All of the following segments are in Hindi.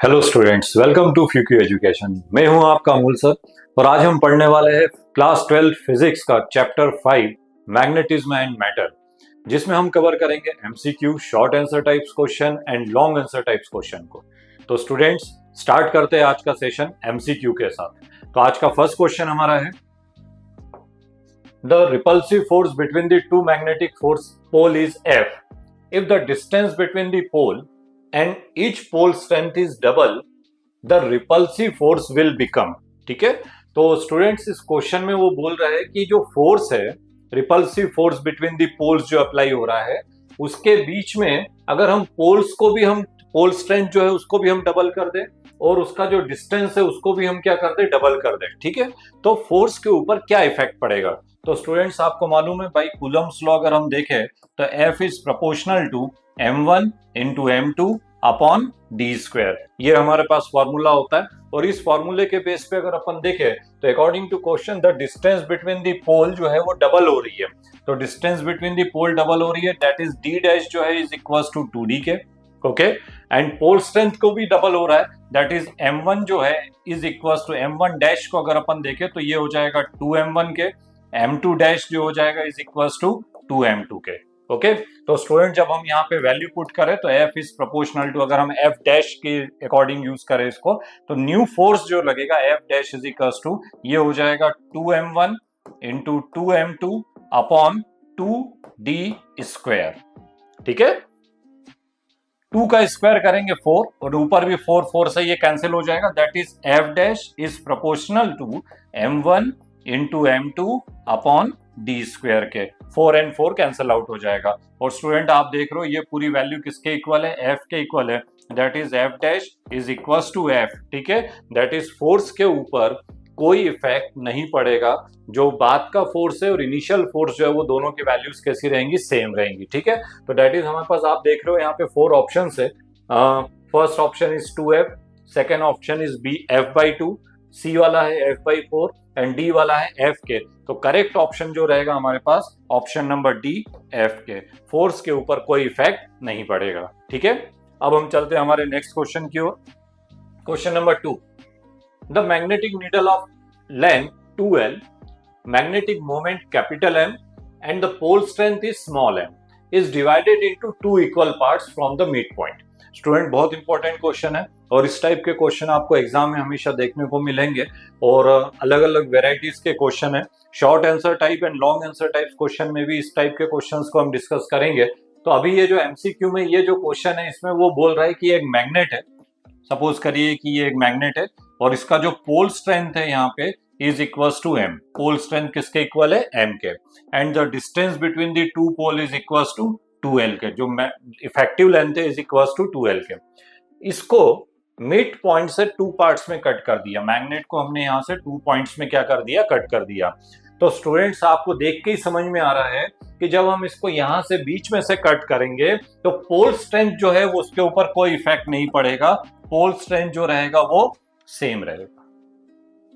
हेलो स्टूडेंट्स, वेलकम टू फ्यूक्यू एजुकेशन। मैं हूं आपका अमूल सर और आज हम पढ़ने वाले हैं क्लास 12 फिजिक्स का चैप्टर 5 मैग्नेटिज्म एंड मैटर, जिसमें हम कवर करेंगे MCQ, short answer types question and long answer types question को। तो स्टूडेंट्स, स्टार्ट करते हैं आज का सेशन एमसीक्यू के साथ। तो आज का फर्स्ट क्वेश्चन हमारा है, the repulsive force between the two magnetic force pole is F if the distance between the pole and each pole strength is double, the repulsive force will become। ठीक है, तो स्टूडेंट्स इस क्वेश्चन में वो बोल रहा है कि जो फोर्स है, repulsive force between the poles जो अप्लाई हो रहा है, उसके बीच में अगर हम पोल्स को भी, हम पोल स्ट्रेंथ जो है उसको भी हम डबल कर दें और उसका जो डिस्टेंस है उसको भी हम क्या कर दें, डबल कर दें। ठीक है, तो फोर्स के ऊपर क्या इफेक्ट पड़ेगा। तो स्टूडेंट्स आपको मालूम है भाई, कूलम्स लॉ अगर हम देखें तो F is proportional to m1 into m2 upon d square. ये हमारे पास फॉर्मूला होता है और इस फॉर्मूले के बेस पे अगर अपन देखें तो according to question the distance between the pole जो है वो डबल हो रही है। तो distance between the pole double हो रही है, दैट इज d डैश जो है इज इक्वल्स टू 2d के। ओके, एंड पोल स्ट्रेंथ को भी डबल हो रहा है, दैट इज m1 जो है is equals to m1 dash को अगर अपन देखें तो ये हो जाएगा 2m1 के, m2 डैश जो हो जाएगा इज इक्वल्स टू 2m2 के। ओके, तो स्टूडेंट जब हम यहाँ पे वैल्यू पुट करें तो F इज प्रोपोर्शनल टू, अगर हम F डैश के अकॉर्डिंग यूज करें इसको, तो न्यू फोर्स जो लगेगा F dash is equals to, ये हो जाएगा 2m1 into 2m2 upon 2d square. ठीक है, 2 का स्क्वायर करेंगे 4 और ऊपर भी 4 से ये कैंसिल हो जाएगा, that is F dash is proportional to m1 into m2 upon d square के। 4 and 4 कैंसिल आउट हो जाएगा। और स्टूडेंट आप देख रहे हो ये पूरी वैल्यू किसके इक्वल है, F के इक्वल है, that is F dash is equals to F। ठीक है, दैट इज फोर्स के ऊपर कोई इफेक्ट नहीं पड़ेगा। जो बाद का फोर्स है और इनिशियल फोर्स जो है वो दोनों की वैल्यूज कैसी रहेंगी, सेम रहेंगी। ठीक है, तो दैट इज हमारे पास आप देख रहे हो यहाँ पे 4 ऑप्शन है। First option is 2F, second option is B F/2, C वाला है F/4 एंड D वाला है F के। तो करेक्ट ऑप्शन जो रहेगा हमारे पास ऑप्शन नंबर D F के। फोर्स के ऊपर कोई इफेक्ट नहीं पड़ेगा। ठीक है, अब हम चलते हैं हमारे नेक्स्ट क्वेश्चन की ओर। Question number 2, the magnetic needle of length 2L, magnetic moment capital M and the pole strength is small m is divided into 2 equal parts from the mid point. Student बहुत इंपॉर्टेंट क्वेश्चन है और इस टाइप के क्वेश्चन आपको एग्जाम में हमेशा देखने को मिलेंगे और अलग अलग वेराइटीज के क्वेश्चन है। Short answer type and long answer type question में भी इस टाइप के क्वेश्चंस को हम डिस्कस करेंगे। तो अभी ये जो एमसीक्यू में ये जो क्वेश्चन है इसमें वो बोल रहा है कि एक मैग्नेट है, सपोज करिए कि ये एक मैग्नेट है और इसका जो पोल स्ट्रेंथ है यहाँ पे is equals to m। Pole strength किसके इक्वल है, m के, and the distance between the two pole is equals to 2L के, जो इफेक्टिव लेंथ है इज इक्वल्स टू 2L के। इसको मिड पॉइंट से 2 पार्ट्स में कट कर दिया। मैग्नेट को हमने यहाँ से 2 पॉइंट्स में क्या कर दिया, कट कर दिया। तो स्टूडेंट्स आपको देख के ही समझ में आ रहा है कि जब हम इसको यहाँ से बीच में से कट करेंगे तो पोल स्ट्रेंथ जो है वो उसके ऊपर कोई इफेक्ट नहीं पड़ेगा, पोल स्ट्रेंथ जो रहेगा वो सेम रहेगा।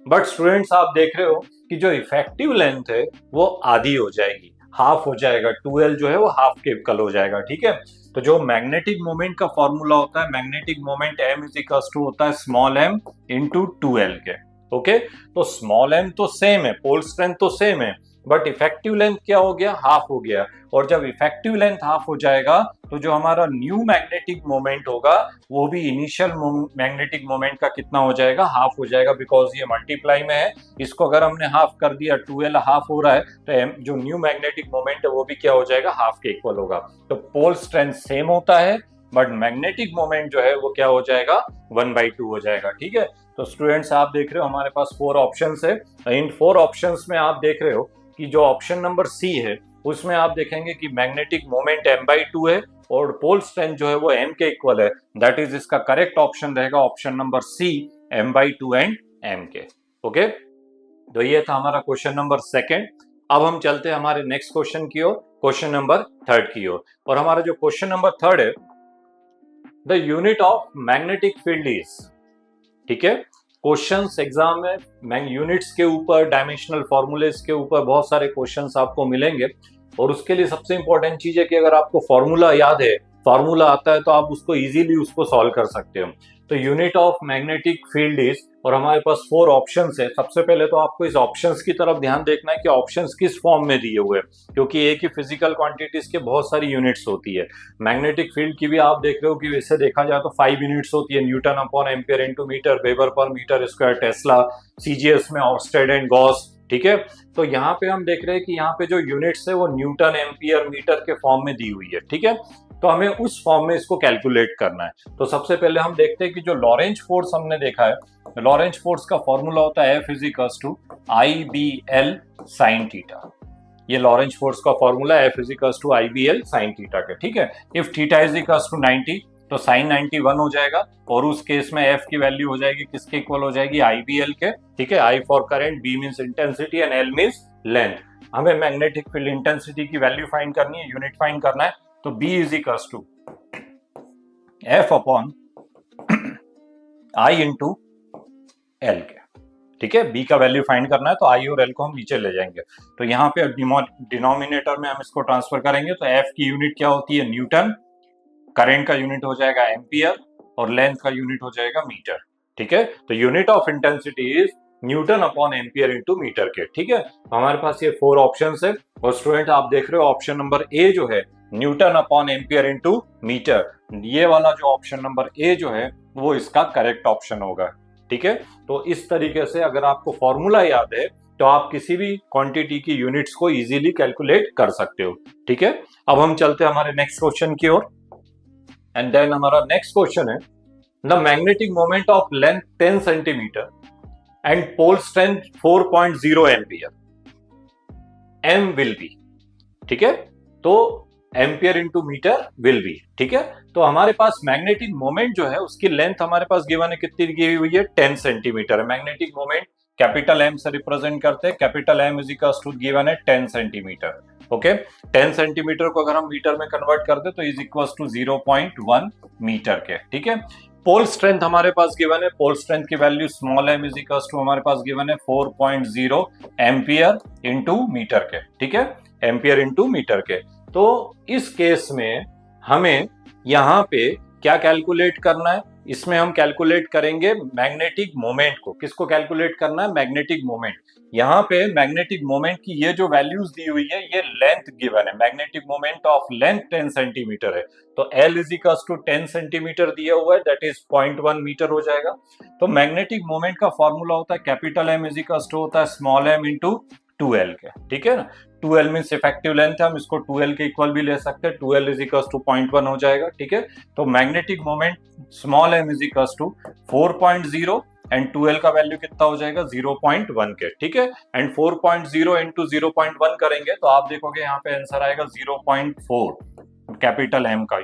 बट स्टूडेंट्स आप देख रहे हो कि जो इफेक्टिव लेंथ है वो आधी हो जाएगी, हाफ हो जाएगा, 2L जो है वो हाफ के इक्वल हो जाएगा। ठीक है, तो जो मैग्नेटिक मोमेंट का फॉर्मूला होता है, magnetic moment m is equals to होता है स्मॉल m इंटू 2L के। ओके, तो स्मॉल m तो सेम है, पोल स्ट्रेंथ तो सेम है, बट इफेक्टिव लेंथ क्या हो गया, हाफ हो गया। और जब इफेक्टिव लेंथ हाफ हो जाएगा तो जो हमारा न्यू मैग्नेटिक मोमेंट होगा वो भी इनिशियल मैग्नेटिक मोमेंट का कितना हो जाएगा, हाफ हो जाएगा, बिकॉज ये मल्टीप्लाई में है। इसको अगर हमने हाफ कर दिया, 2L हाफ हो रहा है, तो जो न्यू मैग्नेटिक मोमेंट है वो भी क्या हो जाएगा, हाफ के इक्वल होगा। तो पोल स्ट्रेंथ सेम होता है बट मैग्नेटिक मोमेंट जो है वो क्या हो जाएगा, 1/2 हो जाएगा। ठीक है, तो स्टूडेंट्स आप देख रहे हो हमारे पास 4 ऑप्शंस है। इन 4 ऑप्शंस में आप देख रहे हो कि जो ऑप्शन नंबर C है उसमें आप देखेंगे कि मैग्नेटिक मोमेंट m/2 है और पोल स्ट्रेंथ जो है वो m के इक्वल है, दैट इज इसका करेक्ट ऑप्शन रहेगा option number C m/2 and m के। ओके, तो ये था हमारा क्वेश्चन नंबर 2। अब हम चलते हैं हमारे नेक्स्ट क्वेश्चन की ओर, क्वेश्चन नंबर 3 की ओर। और हमारा जो क्वेश्चन नंबर 3 है, the unit of magnetic field is. ठीक है, क्वेश्चंस एग्जाम में यूनिट्स के ऊपर, डायमेंशनल फॉर्मूलेस के ऊपर बहुत सारे क्वेश्चंस आपको मिलेंगे और उसके लिए सबसे इंपॉर्टेंट चीज है कि अगर आपको फॉर्मूला याद है फॉर्मूला आता है तो आप उसको इजीली उसको सॉल्व कर सकते हो। तो unit of magnetic field is, और हमारे पास 4 ऑप्शंस है। सबसे पहले तो आपको इस ऑप्शंस की तरफ ध्यान देखना है कि ऑप्शंस किस फॉर्म में दिए हुए हैं, क्योंकि एक ही फिजिकल क्वांटिटीज के बहुत सारी यूनिट्स होती है। मैग्नेटिक फील्ड की भी आप देख रहे हो कि वैसे देखा जाए तो 5 यूनिट्स होती है, newton upon ampere into metre, weber per metre square, tesla, CGS में ऑर्स्टेड एंड गॉस। ठीक है, तो यहाँ पे हम देख रहे हैं कि यहाँ पे जो यूनिट्स है वो न्यूटन, एम्पियर, मीटर के फॉर्म में दी हुई है। ठीक है, तो हमें उस फॉर्म में इसको कैलकुलेट करना है। तो सबसे पहले हम देखते हैं कि जो लॉरेंज फोर्स हमने देखा है, लॉरेंज फोर्स का फॉर्मूला होता है F equals to IBL sine theta. ये लॉरेंज फोर्स का formula F equals to IBL sine theta के। ठीक है, इफ थीटा इजिकल्स टू 90 तो साइन 90 1 हो जाएगा, और उस केस में F की वैल्यू हो जाएगी किसके इक्वल हो जाएगी, IBL के। ठीक है, I for current, B means intensity and L means length. हमें मैग्नेटिक फील्ड इंटेंसिटी की वैल्यू फाइंड करनी है, यूनिट फाइंड करना है। तो B is equals to F upon I into L के। ठीक है, B का वैल्यू फाइंड करना है तो I और L को हम नीचे ले जाएंगे। तो यहाँ पे डिनोमिनेटर में हम इसको ट्रांसफर करेंगे, तो F की यूनिट क्या होती है, न्यूटन, करंट का यूनिट हो जाएगा एम्पियर, और लेंथ का यूनिट हो जाएगा मीटर। ठीक है, तो unit of intensity is newton upon ampere into metre के। ठीक है, तो हमारे पास ये 4 ऑप्शंस है, और स्टूडेंट आप देख रहे हो ऑप्शन नंबर ए जो है newton upon ampere into metre, ये वाला जो ऑप्शन नंबर ए जो है वो इसका करेक्ट ऑप्शन होगा। ठीक है, तो इस तरीके से अगर आपको फॉर्मूला याद है तो आप किसी भी क्वांटिटी की यूनिट्स को इजीली कैलकुलेट कर सकते हो। ठीक है, अब हम चलते हैं हमारे नेक्स्ट क्वेश्चन की ओर। एंड देन हमारा नेक्स्ट क्वेश्चन है, the magnetic moment of length 10 centimetre and pole strength 4.0 ampere, m will be. ठीक है, तो ampere into metre will be. ठीक है, तो हमारे पास मैग्नेटिक मोमेंट जो है उसकी लेंथ हमारे पास गिवन है, कितनी दी हुई है, 10 सेंटीमीटर है। मैग्नेटिक मोमेंट कैपिटल M से रिप्रेजेंट करते हैं, capital M is equals to given है 10 सेंटीमीटर। ओके, 10 सेंटीमीटर को अगर हम मीटर में कन्वर्ट कर दे तो इज इक्वल्स टू 0.1 मीटर के। ठीक है, पोल स्ट्रेंथ हमारे पास गिवन है, पोल स्ट्रेंथ की value small m is equals to हमारे पास गिवन है 4.0 एम्पियर इंटू मीटर के। ठीक है, एम्पियर इंटू मीटर के। तो इस केस में हमें यहाँ पे क्या कैलकुलेट करना है, इसमें हम कैलकुलेट करेंगे मैग्नेटिक मोमेंट को। किसको कैलकुलेट करना है, मैग्नेटिक मोमेंट। यहाँ पे मैग्नेटिक मोमेंट की ये जो वैल्यूज दी हुई है ये लेंथ गिवन है, magnetic moment of length 10 centimetre है, तो L is equals to 10 centimetre दिया हुआ है, दैट इज 0.1 मीटर हो जाएगा। तो मैग्नेटिक मोमेंट का फॉर्मूला होता है capital M is equals to होता है स्मॉल m इंटू 2L के। ठीक है ना, 2L मीन्स इफेक्टिव लेंथ है, हम इसको 2L के इक्वल भी ले सकते हैं, 2L इज इक्वल्स टू 0.1 हो जाएगा। ठीक है, तो magnetic moment small m is equals to 4.0 and 2L का वैल्यू कितना हो जाएगा, 0.1 के। ठीक है, एंड 4.0 इंटू 0.1 करेंगे तो आप देखोगे यहाँ पे आंसर आएगा 0.4 कैपिटल M का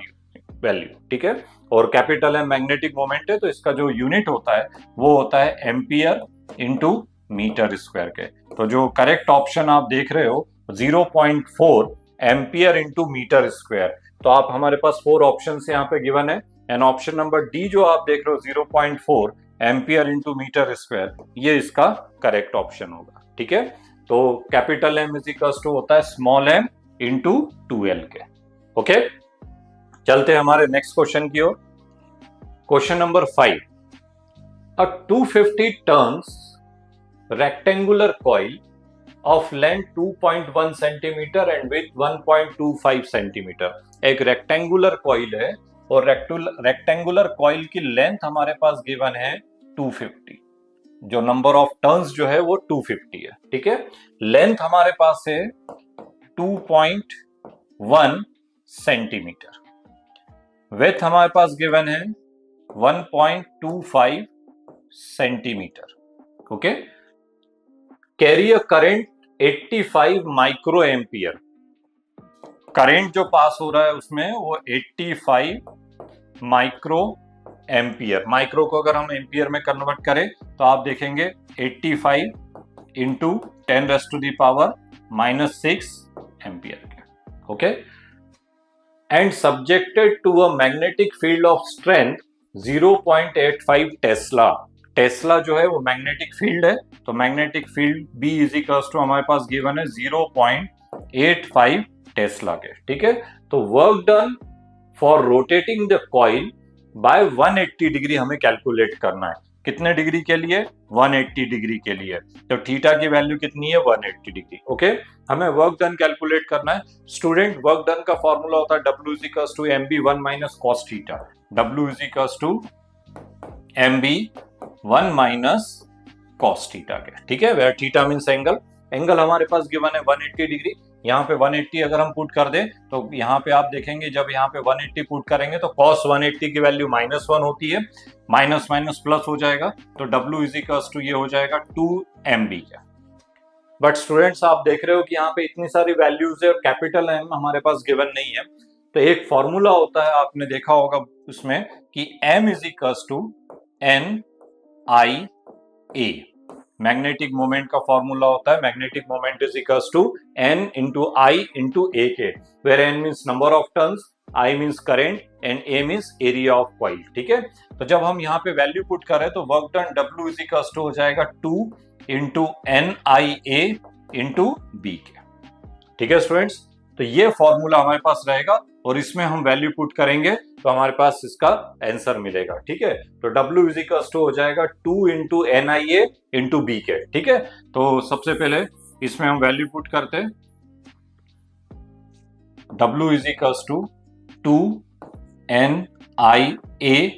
वैल्यू। ठीक है, और कैपिटल M मैग्नेटिक मोमेंट है तो इसका जो यूनिट होता है वो होता है एम्पियर इंटू मीटर स्क्वायर के। तो जो करेक्ट ऑप्शन आप देख रहे हो 0.4 एम्पियर इंटू मीटर स्क्वायर। तो आप हमारे पास 4 ऑप्शन यहाँ पे गिवन है, एंड ऑप्शन नंबर डी जो आप देख रहे हो 0.4 एम्पियर इंटू मीटर स्क्वायर, ये इसका करेक्ट ऑप्शन होगा। ठीक है, तो capital M is equals to होता है स्मॉल m इंटू 2L के। ओके, चलते हैं हमारे नेक्स्ट क्वेश्चन की ओर। Question number 5, a 250 turns rectangular coil of length 2.1 centimeter and width 1.25 centimeter। एक रेक्टेंगुलर कॉइल है और रेक्टेंगुलर कॉइल की लेंथ हमारे पास गिवन है 250, जो नंबर ऑफ टर्न्स जो है वो 250 है। ठीक है, लेंथ हमारे पास है 2.1 सेंटीमीटर, विड्थ हमारे पास गिवन है 1.25 centimetre. Okay, carry a current 85 micro ampere, current जो पास हो रहा है उसमें वो 85 माइक्रो एम्पियर। माइक्रो को अगर हम एम्पियर में कन्वर्ट करें तो आप देखेंगे 85 इंटू 10⁻⁻⁻6 एम्पियर के। Okay, and subjected to a magnetic field of strength 0.85 tesla. Tesla जो है वो मैग्नेटिक फील्ड है, तो magnetic field B is equals to हमारे पास गिवन है 0.85 टेस्ला के। ठीक है, तो work done for rotating the coil by 180 degree हमें कैलकुलेट करना है। कितने डिग्री के लिए? 180 डिग्री के लिए। तो थीटा की वैल्यू कितनी है? 180 डिग्री। ओके, हमें वर्क डन कैलकुलेट करना है। स्टूडेंट, वर्क डन का फॉर्मूला होता है W is equals to mb1 minus cos theta. W is equals to mb1 minus cos theta के, ठीक है, where theta means angle. Angle हमारे पास गिवन है 180 डिग्री। यहाँ पे 180 अगर हम पुट कर दें तो यहाँ पे आप देखेंगे जब यहाँ पे 180 पुट करेंगे तो cos 180 की वैल्यू -1 होती है, माइनस माइनस प्लस हो जाएगा, तो W इज इक्वल्स टू ये हो जाएगा 2 MB का। बट स्टूडेंट्स, आप देख रहे हो कि यहाँ पे इतनी सारी वैल्यूज है और कैपिटल M हमारे पास गिवन नहीं है। तो एक फॉर्मूला होता है, आपने देखा होगा उसमें कि M is equals to NIA। Magnetic moment का फॉर्मूला होता है, magnetic moment is equals to N into I into A के, where N means number of turns, I means current and A means area of coil, ठीक है। तो जब हम यहाँ पे वैल्यू पुट करें तो work done W is equals to हो जाएगा 2 इंटू NIA इंटू B के, ठीक है स्टूडेंट्स। तो ये फॉर्मूला हमारे पास रहेगा और इसमें हम वैल्यू पुट करेंगे तो हमारे पास इसका आंसर मिलेगा, ठीक है। तो W इज इक्वल्स टू हो जाएगा 2 इंटू NIA इंटू B के, ठीक है। तो सबसे पहले इसमें हम वैल्यू पुट करते हैं, W is equals to 2 NIA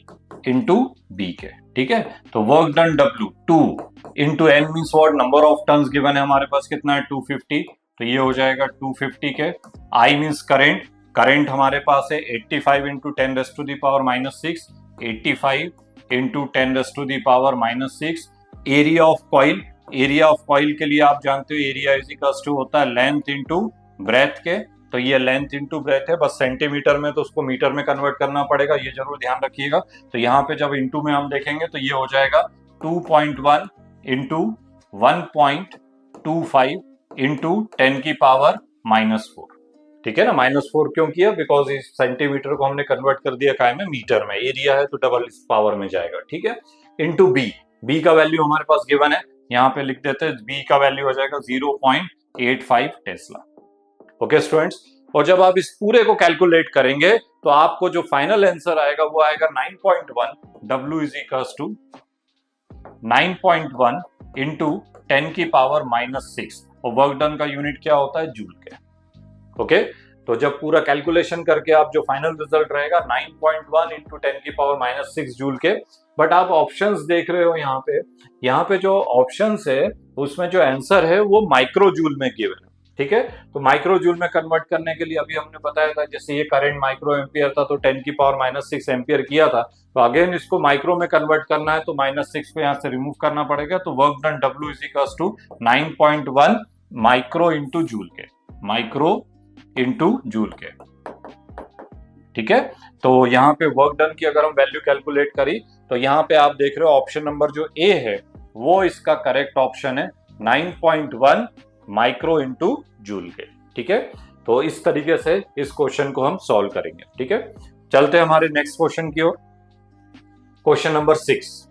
into B के, ठीक है। तो work done W 2 into N means what, number of turns given है हमारे पास कितना है 250, तो ये हो जाएगा 250 के। I मीन्स करेंट, करंट हमारे पास है 85 into 10 raise to the power -6, 85 into 10 raise to the power -6। Area of coil, area of coil के लिए आप जानते हो एरिया इज इक्वल्स टू होता है लेंथ इंटू ब्रेथ के, तो ये लेंथ इंटू ब्रेथ है, बस सेंटीमीटर में तो उसको मीटर में कन्वर्ट करना पड़ेगा, ये जरूर ध्यान रखिएगा। तो यहाँ पे जब इंटू में हम देखेंगे तो ये हो जाएगा 2.1 इंटू 1.25 इंटू 10 की पावर -4, ठीक है ना। -4 क्यों किया? बिकॉज इस सेंटीमीटर को हमने कन्वर्ट कर दिया काय में, मीटर में, एरिया है तो डबल इस पावर में जाएगा, ठीक है। इंटू बी का वैल्यू हमारे पास गिवन है, यहाँ पे लिख देते हैं, बी का वैल्यू हो जाएगा 0.85 टेस्ला। ओके स्टूडेंट्स, और जब आप इस पूरे को कैलकुलेट करेंगे तो आपको जो फाइनल आंसर आएगा वो आएगा 9.1। W is equals to 9.1 into 10 की पावर -6, और वर्क डन का यूनिट क्या होता है? जूल के। ओके, तो जब पूरा कैलकुलेशन करके आप जो फाइनल रिजल्ट रहेगा 9.1 इंटू 10 की पावर -6 जूल के। बट आप ऑप्शंस देख रहे हो यहाँ पे जो ऑप्शंस है उसमें जो आंसर है वो माइक्रो जूल में गिवन है, ठीक है। तो माइक्रो जूल में कन्वर्ट करने के लिए अभी हमने बताया था, जैसे ये करंट माइक्रो एम्पियर था तो 10 की पावर -6 एम्पियर किया था, तो अगेन इसको माइक्रो में कन्वर्ट करना है तो -6 को यहाँ से रिमूव करना पड़ेगा, तो work done W is equals to 9.1 micro into joule के, माइक्रो इंटू जूल के, ठीक है। तो यहाँ पे वर्क डन की अगर हम वैल्यू कैलकुलेट करी तो यहाँ पे आप देख रहे हो ऑप्शन नंबर जो ए है वो इसका करेक्ट ऑप्शन है, 9.1 माइक्रो इंटू जूल के, ठीक है। तो इस तरीके से इस क्वेश्चन को हम सॉल्व करेंगे, ठीक है। चलते हैं हमारे नेक्स्ट क्वेश्चन की ओर। Question number 6,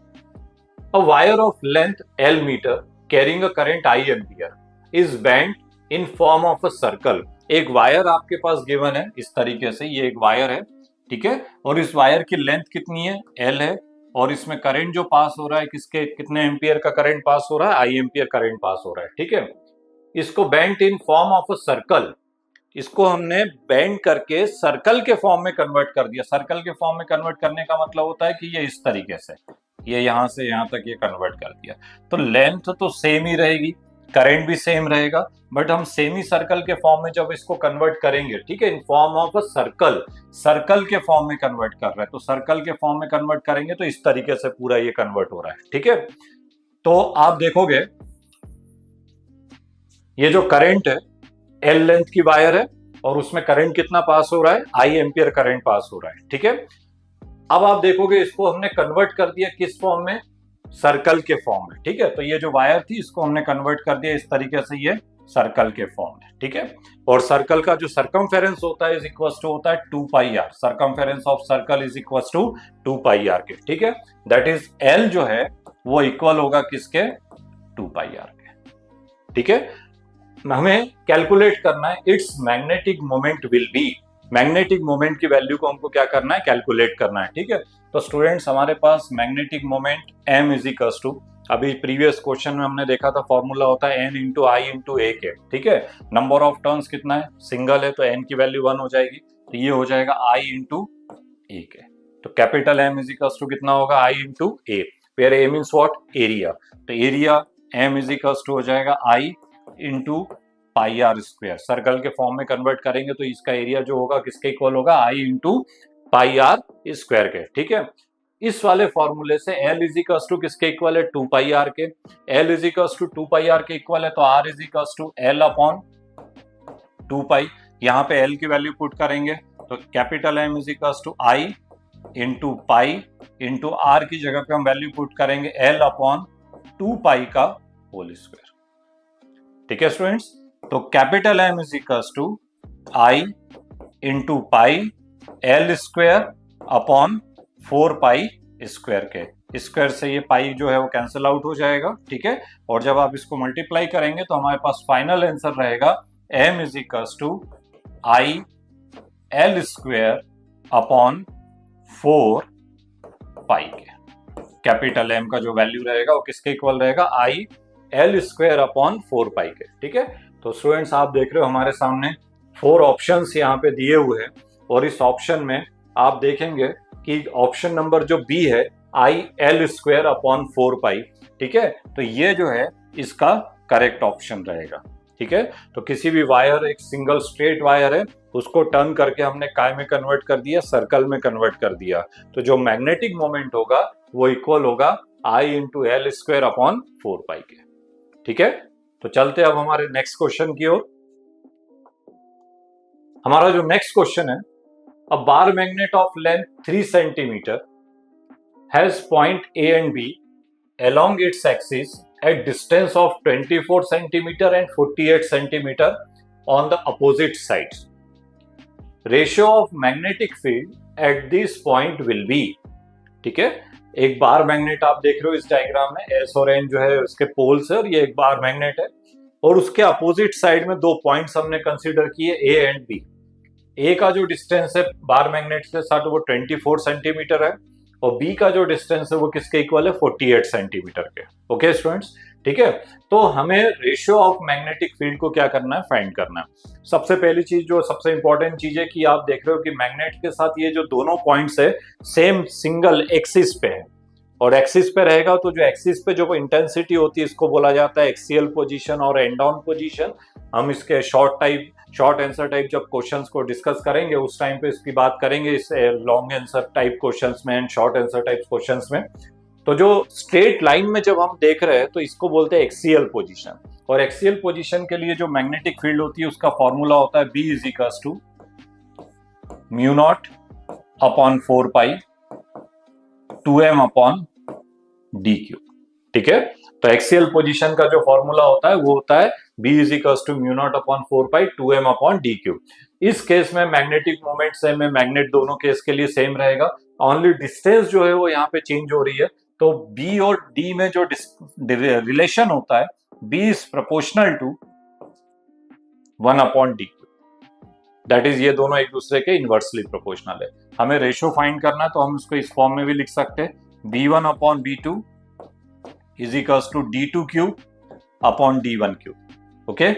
a wire of length L metre carrying a current I ampere is bent in form of a circle. एक वायर आपके पास गिवन है इस तरीके से, ये एक वायर है, ठीक है, और इस वायर की लेंथ कितनी है? L है, और इसमें करंट जो पास हो रहा है किसके, कितने एम्पियर का करंट पास हो रहा है? I एम्पियर करंट पास हो रहा है, ठीक है। इसको bent in form of a circle, इसको हमने बेंड करके सर्कल के फॉर्म में कन्वर्ट कर दिया। सर्कल के फॉर्म में कन्वर्ट करने का मतलब होता है कि ये इस तरीके से, ये यहां से यहां तक ये कन्वर्ट कर दिया, तो लेंथ तो सेम ही रहेगी, करंट भी सेम रहेगा, बट हम सेमी सर्कल के फॉर्म में जब इसको कन्वर्ट करेंगे, ठीक है, इन form of a circle, circle के फॉर्म में कन्वर्ट कर रहे हैं, तो सर्कल के फॉर्म में कन्वर्ट करेंगे तो इस तरीके से पूरा ये कन्वर्ट हो रहा है, ठीक है। तो आप देखोगे ये जो करंट है L लेंथ की वायर है और उसमें करंट कितना पास हो रहा है? I एम्पियर करंट पास हो रहा है, ठीक है। अब आप देखोगे इसको हमने कन्वर्ट कर दिया किस फॉर्म में? सर्कल के फॉर्म में, ठीक है। तो ये जो वायर थी इसको हमने कन्वर्ट कर दिया इस तरीके से, ये सर्कल के फॉर्म में, ठीक है। और सर्कल का जो सरकमफेरेंस होता है इज इक्वल टू होता है 2 pi r, circumference of circle is equal to 2 pi r के, ठीक है। दैट इज L जो है वो इक्वल होगा किसके? 2 पाई आर के, ठीक है। हमें कैलकुलेट करना है it's magnetic moment will be, magnetic moment की वैल्यू को हमको क्या करना है, कैलकुलेट करना है। ठीक है, तो स्टूडेंट्स हमारे पास magnetic moment m is equals to, अभी प्रीवियस क्वेश्चन में हमने देखा था फॉर्मूला होता है n into I into A के। ठीक है, नंबर ऑफ टर्न्स कितना है, सिंगल है तो n की वैल्यू 1 हो जाएगी, तो ये हो जाएगा i इंटू ए के। तो capital M is equals to कितना होगा, i into A, where a means what, area. तो area m is equals to हो जाएगा i into pi r square. Circle के फॉर्म में कन्वर्ट करेंगे तो इसका एरिया जो होगा किसके इक्वल होगा, i into pi r square के। ठीक है, इस वाले फॉर्मूले से L इज इक्वल्स टू किसके इक्वल है, 2 पाई आर के। L is equals to 2 pi r के इक्वल है, तो R is equals to L upon 2 pi. यहाँ पे L की वैल्यू पुट करेंगे तो capital M is equals to I into pi into R की जगह पे हम वैल्यू पुट करेंगे L अपॉन 2 पाई का होल स्क्वायर। ठीक है स्टूडेंट्स, तो capital M is equals to I into pi L square upon 4 pi square के। स्क्वायर से ये पाई जो है वो कैंसिल आउट हो जाएगा। ठीक है, और जब आप इसको मल्टीप्लाई करेंगे तो हमारे पास फाइनल आंसर रहेगा m is equals to I L square upon 4 pi के। कैपिटल M का जो वैल्यू रहेगा वो किसके इक्वल रहेगा, आई एल स्क्वायर अपॉन 4 पाई के। ठीक है, तो स्टूडेंट्स आप देख रहे हो हमारे सामने 4 ऑप्शंस यहाँ पे दिए हुए हैं, और इस ऑप्शन में आप देखेंगे कि ऑप्शन नंबर जो बी है, आई एल स्क्वायर अपॉन 4 पाई। ठीक है, तो ये जो है इसका करेक्ट ऑप्शन रहेगा। ठीक है, तो किसी भी वायर, एक सिंगल स्ट्रेट वायर है, उसको टर्न करके हमने काय में कन्वर्ट कर दिया, सर्कल में कन्वर्ट कर दिया, तो जो मैग्नेटिक मोमेंट होगा वो इक्वल होगा आई into L square upon 4 pi के। ठीक है, तो चलते अब हमारे नेक्स्ट क्वेश्चन की ओर। हमारा जो नेक्स्ट क्वेश्चन है, a bar magnet of length 3 centimeter has point A and B along its axis at distance of 24 centimeter and 48 centimeter on the opposite sides. Ratio of magnetic field at this point will be। ठीक है, एक बार मैग्नेट आप देख रहे हो इस डायग्राम में, S और N जो है उसके पोल्स है, और ये एक बार मैग्नेट है, और उसके अपोजिट साइड में 2 पॉइंट्स हमने कंसीडर किए A एंड B। ए का जो डिस्टेंस है बार मैग्नेट के साथ वो 24 सेंटीमीटर है, और बी का जो डिस्टेंस है वो किसके इक्वल है, 48 सेंटीमीटर के। ओके स्टूडेंट्स, ठीक है, तो हमें रेशियो ऑफ मैग्नेटिक फील्ड को क्या करना है, फाइंड करना है। सबसे पहली चीज, जो सबसे इंपॉर्टेंट चीज है कि आप देख रहे हो कि मैग्नेट के साथ ये जो दोनों पॉइंट्स है सेम सिंगल एक्सिस पे है, और एक्सिस पे रहेगा तो जो एक्सिस पे जो इंटेंसिटी होती है इसको बोला जाता है एक्सियल पोजीशन और एंड ऑन पोजीशन। हम इसके शॉर्ट आंसर टाइप जब क्वेश्चंस को डिस्कस करेंगे उस टाइम पे इसकी बात करेंगे, इस लॉन्ग आंसर टाइप क्वेश्चंस में and short answer type questions में। तो जो स्ट्रेट लाइन में जब हम देख रहे हैं तो इसको बोलते हैं एक्सियल पोजीशन, और एक्सियल पोजीशन के लिए जो मैग्नेटिक फील्ड होती है उसका फॉर्मूला होता है B is equals to mu naught upon 4 pi 2m upon d cube. ठीक है, तो एक्सियल पोजीशन का जो फॉर्मूला होता है वो होता है B is equals to mu naught upon 4 pi 2m upon d cube. इस केस में मैग्नेटिक मोमेंट सेम है, मैग्नेट दोनों केस के लिए सेम रहेगा, ओनली डिस्टेंस जो है वो यहाँ पे चेंज हो रही है। तो B और D में जो रिलेशन होता है B is proportional to 1 upon d cube, that is ये दोनों एक दूसरे के इनवर्सली प्रोपोर्शनल है। हमें रेशियो फाइंड करना है तो हम इसको इस फॉर्म में भी लिख सकते हैं, B1 upon B2 is equals to D2 cube upon D1 cube. Okay,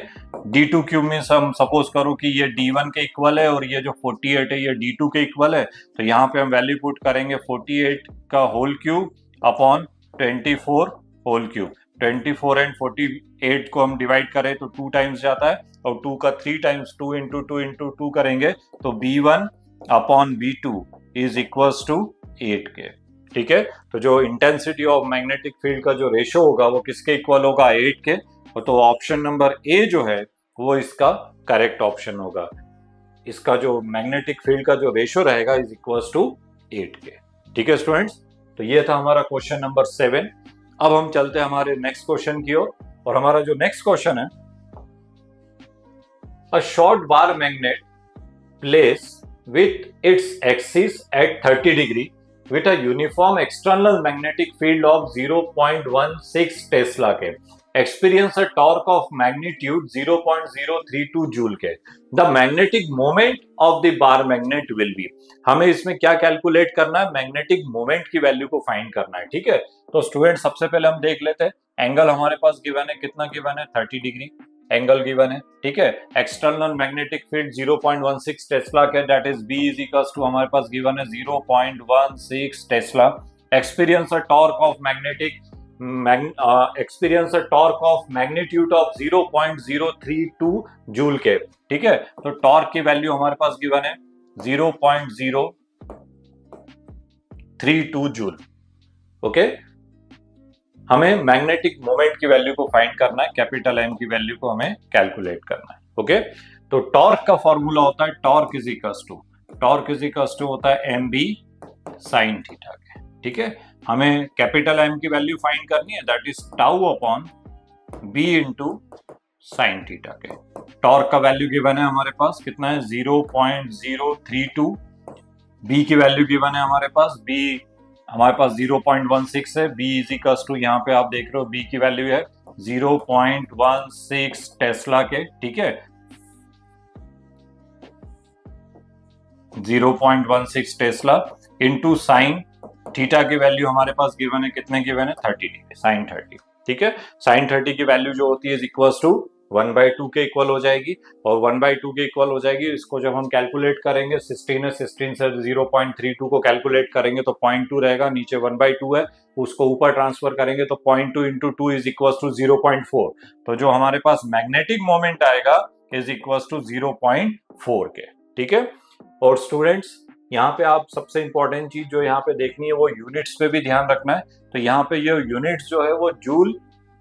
D2 cube means हम सपोज करो कि ये D1 के इक्वल है और ये जो 48 है ये D2 के इक्वल है, तो यहाँ पे हम वैल्यू पुट करेंगे 48 का whole cube upon 24 whole cube. 24 and 48 को हम डिवाइड करें तो 2 टाइम्स जाता है, और 2 का 3 टाइम्स 2 इंटू 2 इंटू 2 करेंगे तो B1 upon B2 is equals to 8 के। ठीक है, तो जो इंटेंसिटी ऑफ मैग्नेटिक फील्ड का जो रेशियो होगा वो किसके इक्वल होगा, 8 के। तो ऑप्शन नंबर ए जो है वो इसका करेक्ट ऑप्शन होगा। इसका जो मैग्नेटिक फील्ड का जो रेशियो रहेगा इज इक्वल्स टू 8 के। ठीक है स्टूडेंट्स, तो ये था हमारा क्वेश्चन नंबर 7। अब हम चलते हैं हमारे नेक्स्ट क्वेश्चन की ओर, और हमारा जो नेक्स्ट क्वेश्चन है, a short bar magnet place with its axis at 30 degree with a uniform external magnetic field of 0.16 tesla के experience a torque of magnitude 0.032 joule के. The magnetic moment of the bar magnet will be. हमें इसमें क्या कैलकुलेट करना है, मैग्नेटिक मोमेंट की वैल्यू को फाइंड करना है. ठीक है, तो स्टूडेंट सबसे पहले हम देख लेते हैं. एंगल हमारे पास गिवन है, कितना गिवन है, 30 डिग्री एंगल गिवन है. ठीक है, एक्सटर्नल मैग्नेटिक फील्ड 0.16 टेस्ला के, that is B is equals to हमारे पास गिवन है 0.16 tesla. Experience a torque of magnetic experience a torque of magnitude of 0.032 joule के. ठीक है, तो टॉर्क की वैल्यू हमारे पास गिवन है 0.032 जूल. ओके, हमें मैग्नेटिक मोमेंट की वैल्यू को फाइंड करना है, कैपिटल एम की वैल्यू को हमें कैलकुलेट करना है. ओके, तो टॉर्क का फॉर्मूला होता है टॉर्क इज इक्वल्स टू होता है एम बी साइन थीटा के. ठीक है, हमें कैपिटल एम की वैल्यू फाइंड करनी है, that is tau upon B into sine theta के. टॉर्क का वैल्यू गिवन है हमारे पास कितना है 0.032. बी की वैल्यू गिवन है हमारे पास, बी हमारे पास 0.16 है. बी इज इक्वल्स टू यहाँ पे आप देख रहे हो बी की वैल्यू है 0.16 टेस्ला के. ठीक है, 0.16 टेस्ला इंटू साइन थीटा की वैल्यू हमारे पास गिवन है, कितने गिवन है, 30 डिग्री, साइन 30. ठीक है, साइन 30 की वैल्यू जो होती है इज इक्वल्स टू 1/2 के इक्वल हो जाएगी, और 1/2 के इक्वल हो जाएगी. इसको जब हम कैलकुलेट करेंगे 16 है, 16 से 0.32 को कैलकुलेट करेंगे तो 0.2 रहेगा, नीचे 1/2 है, उसको ऊपर ट्रांसफर करेंगे तो 0.2 इंटू 2 इज इक्वल्स टू 0.4. तो जो हमारे पास मैग्नेटिक मोमेंट आएगा इज इक्वल्स टू 0.4 के. ठीक है, और स्टूडेंट्स यहाँ पे आप सबसे इंपॉर्टेंट चीज जो यहाँ पे देखनी है वो यूनिट्स पे भी ध्यान रखना है. तो यहाँ पे ये यूनिट्स जो है वो जूल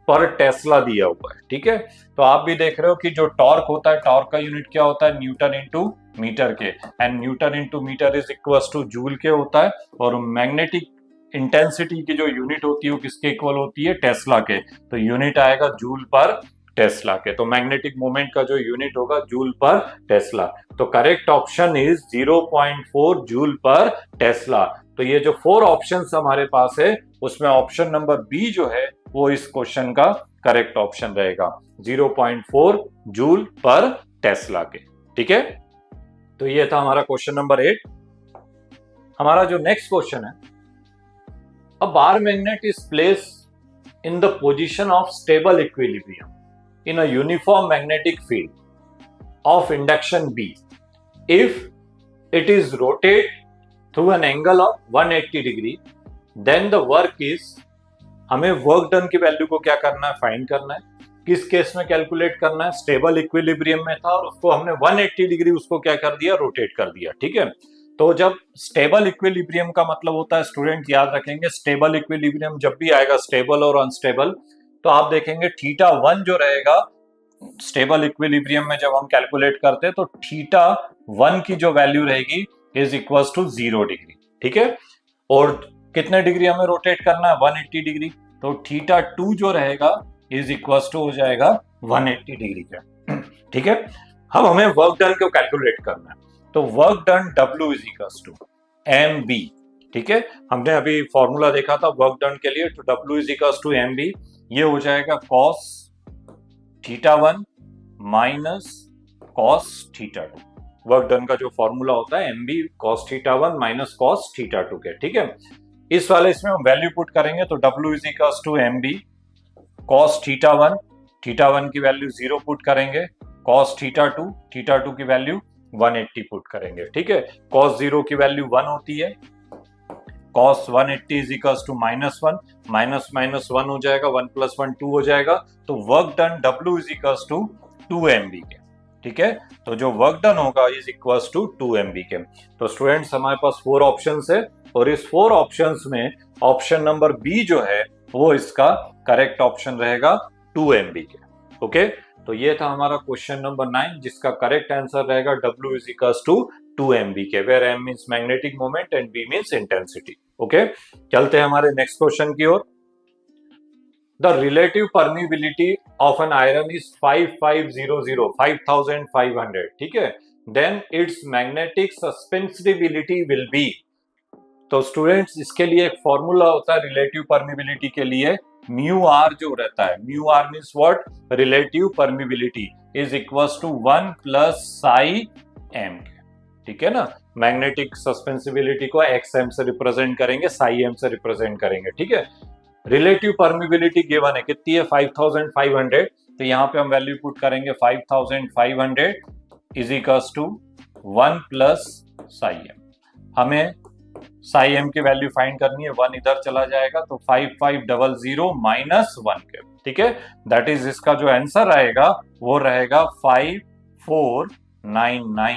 पर टेस्ला दिया हुआ है. ठीक है, तो आप भी देख रहे हो कि जो टॉर्क होता है, टॉर्क का यूनिट क्या होता है, न्यूटन इंटू मीटर के, and newton into metre is equals to joule के होता है. और मैग्नेटिक इंटेंसिटी की जो यूनिट होती है वो किसके इक्वल होती है, टेस्ला के. तो यूनिट आएगा जूल पर टेस्ला के. तो मैग्नेटिक मोमेंट का जो यूनिट होगा जूल पर टेस्ला. तो correct option is 0.4 joule per tesla. तो ये जो 4 ऑप्शंस हमारे पास है उसमें ऑप्शन नंबर बी जो है वो इस क्वेश्चन का करेक्ट ऑप्शन रहेगा, 0.4 जूल पर टेस्ला के. ठीक है, तो ये था हमारा क्वेश्चन नंबर 8. हमारा जो नेक्स्ट क्वेश्चन है, a bar magnet is placed in the position of stable equilibrium in a uniform magnetic field of induction B if it is rotated through an angle of 180 degree, then the work is, हमें वर्क डन की वैल्यू को क्या करना है, फाइंड करना है. किस केस में कैलकुलेट करना है, स्टेबल इक्विलिब्रियम में था और उसको हमने 180 डिग्री उसको क्या कर दिया, रोटेट कर दिया. ठीक है, तो जब स्टेबल इक्विलिब्रियम का मतलब होता है, स्टूडेंट याद रखेंगे, स्टेबल इक्विलिब्रियम जब भी आएगा, स्टेबल और अनस्टेबल, तो आप देखेंगे थीटा 1 जो रहेगा स्टेबल इक्विलिब्रियम में जब हम कैलकुलेट करते हैं तो थीटा 1 की जो वैल्यू रहेगी इज इक्वल्स टू 0 डिग्री. ठीक है, और कितने डिग्री हमें रोटेट करना है, 180 डिग्री. तो थीटा 2 जो रहेगा इज इक्वल्स टू हो जाएगा 180 डिग्री का. ठीक है, अब हमें वर्क डन को कैलकुलेट करना है. तो work done W is equals to MB. ठीक है, हमने अभी फॉर्मूला देखा था वर्क डन के लिए, तो W is equals to MB. ये हो जाएगा cos theta 1 minus cos theta 2. Work done का जो फॉर्मूला होता है MB cos theta 1 minus cos theta 2 के. ठीक है, इस वाले इसमें हम वैल्यू पुट करेंगे तो W is equals to MB cos theta 1 की वैल्यू 0 पुट करेंगे, cos थीटा 2 की वैल्यू 180 पुट करेंगे. ठीक है, cos 0 की वैल्यू 1 होती है, cos 180 is equals to -1, minus minus 1 हो जाएगा, 1 + 1 2 हो जाएगा. तो work done W is equals to 2 MB के. ठीक है, तो जो वर्क डन होगा इज इक्वल्स टू 2 MB के. तो स्टूडेंट्स हमारे पास 4 ऑप्शंस है और इस 4 ऑप्शंस में ऑप्शन नंबर बी जो है वो इसका करेक्ट ऑप्शन रहेगा 2 MB के. ओके, तो ये था हमारा क्वेश्चन नंबर 9 जिसका करेक्ट आंसर रहेगा W is equals to 2 MB के, where M means magnetic moment and B means intensity. Okay, चलते हैं हमारे नेक्स्ट क्वेश्चन की ओर. The relative permeability of an iron is 5500. ठीक है, then its magnetic susceptibility will be. तो स्टूडेंट्स इसके लिए एक फॉर्मूला होता है रिलेटिव परमिबिलिटी के लिए, म्यू आर जो रहता है, mu r means what, relative permeability is equals to 1 plus psi m. ठीक है ना, मैग्नेटिक सस्पेंसिबिलिटी को एक्स एम से रिप्रेजेंट करेंगे, साई एम से रिप्रेजेंट करेंगे। ठीक है, रिलेटिव परमिबिलिटी गिवन है, कितनी है 5500, तो यहाँ पे हम वैल्यू पुट करेंगे 5500 is equals to 1 plus psi m. हमें साई एम की वैल्यू फाइंड करनी है, 1 इधर चला जाएगा तो 5500 माइनस 1 के। ठीक है, दैट इज इसका जो आंसर रहेगा वो रहेगा 5499।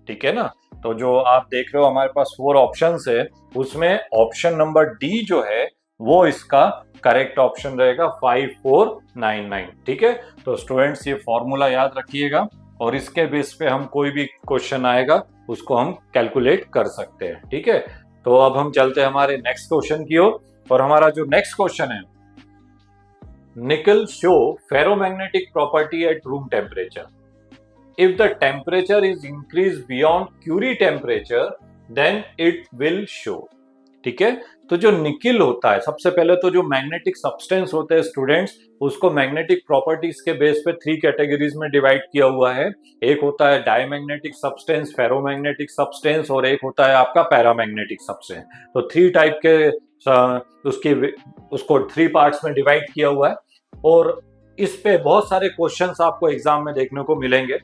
ठीक है ना, तो जो आप देख रहे हो हमारे पास 4 ऑप्शंस है, उसमें ऑप्शन नंबर डी जो है वो इसका करेक्ट ऑप्शन रहेगा 5499। ठीक है, तो स्टूडेंट्स ये फॉर्मूला याद रखिएगा और इसके बेस पे हम कोई भी क्वेश्चन आएगा उसको हम कैलकुलेट कर सकते हैं। ठीक है, तो अब हम चलते हैं हमारे नेक्स्ट क्वेश्चन की ओर, और हमारा जो नेक्स्ट क्वेश्चन है, निकल show ferromagnetic property at room temperature. If the temperature is increased beyond Curie temperature, then it will show। ठीक है, तो जो निकिल होता है, सबसे पहले तो जो मैग्नेटिक सब्सटेंस होते हैं स्टूडेंट्स, उसको मैग्नेटिक प्रॉपर्टीज के बेस पे 3 कैटेगरीज में डिवाइड किया हुआ है। एक होता है डायमैग्नेटिक सब्सटेंस, फेरोमैग्नेटिक सब्सटेंस, और एक होता है आपका पैरामैग्नेटिक सब्सटेंस। तो 3 टाइप के उसको 3 पार्ट्स में डिवाइड किया हुआ है, और इस पे बहुत सारे क्वेश्चंस आपको एग्जाम में देखने को मिलेंगे।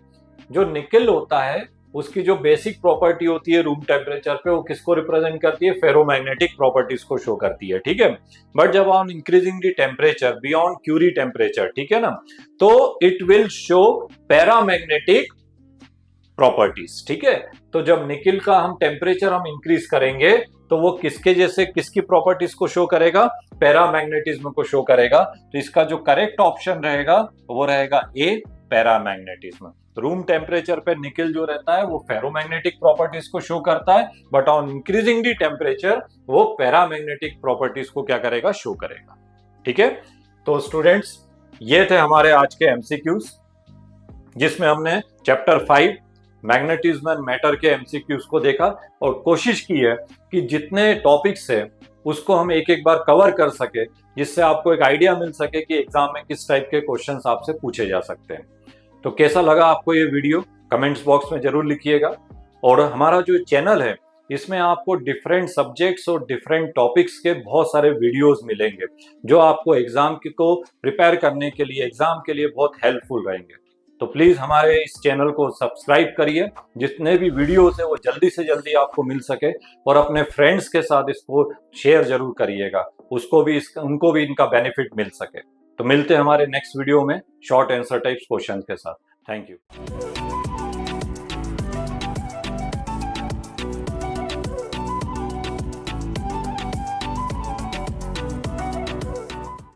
जो निकिल होता है उसकी जो बेसिक प्रॉपर्टी होती है रूम टेम्परेचर पे, वो किसको रिप्रेजेंट करती है, फेरोमैग्नेटिक प्रॉपर्टीज को शो करती है। ठीक है, बट जब on increasing the temperature beyond Curie temperature, ठीक है ना, तो it will show paramagnetic properties. ठीक है, तो जब निकिल का हम टेम्परेचर हम इंक्रीज करेंगे तो वो किसके जैसे, किसकी प्रॉपर्टीज को शो करेगा, पैरामैग्नेटिज्म को शो करेगा। तो इसका जो करेक्ट ऑप्शन रहेगा वो रहेगा ए, पैरामैग्नेटिज्म। रूम टेम्परेचर पे निकिल जो रहता है वो फेरोमैग्नेटिक प्रॉपर्टीज को शो करता है, but on increasing the temperature वो पैरामैग्नेटिक प्रॉपर्टीज को क्या करेगा, शो करेगा। ठीक है, तो स्टूडेंट्स ये थे हमारे आज के एमसीक्यूज, जिसमें हमने चैप्टर 5 मैग्नेटिज्म एंड मैटर के एमसीक्यूज को देखा, और कोशिश की है कि जितने टॉपिक्स है उसको हम एक एक बार कवर कर सके, जिससे आपको एक आइडिया मिल सके कि एग्जाम में किस टाइप के क्वेश्चंस आपसे पूछे जा सकते हैं। तो कैसा लगा आपको ये वीडियो, कमेंट्स बॉक्स में जरूर लिखिएगा। और हमारा जो चैनल है इसमें आपको डिफरेंट सब्जेक्ट्स और डिफरेंट टॉपिक्स के बहुत सारे वीडियोस मिलेंगे, जो आपको एग्जाम को प्रिपेयर करने के लिए, एग्जाम के लिए बहुत हेल्पफुल रहेंगे। तो प्लीज हमारे इस चैनल को सब्सक्राइब करिए, जितने भी वीडियोस है वो जल्दी से जल्दी आपको मिल सके, और अपने फ्रेंड्स के साथ इसको शेयर जरूर करिएगा, उनको भी इनका बेनिफिट मिल सके। तो मिलते हैं हमारे नेक्स्ट वीडियो में शॉर्ट आंसर टाइप्स क्वेश्चन के साथ। Thank you.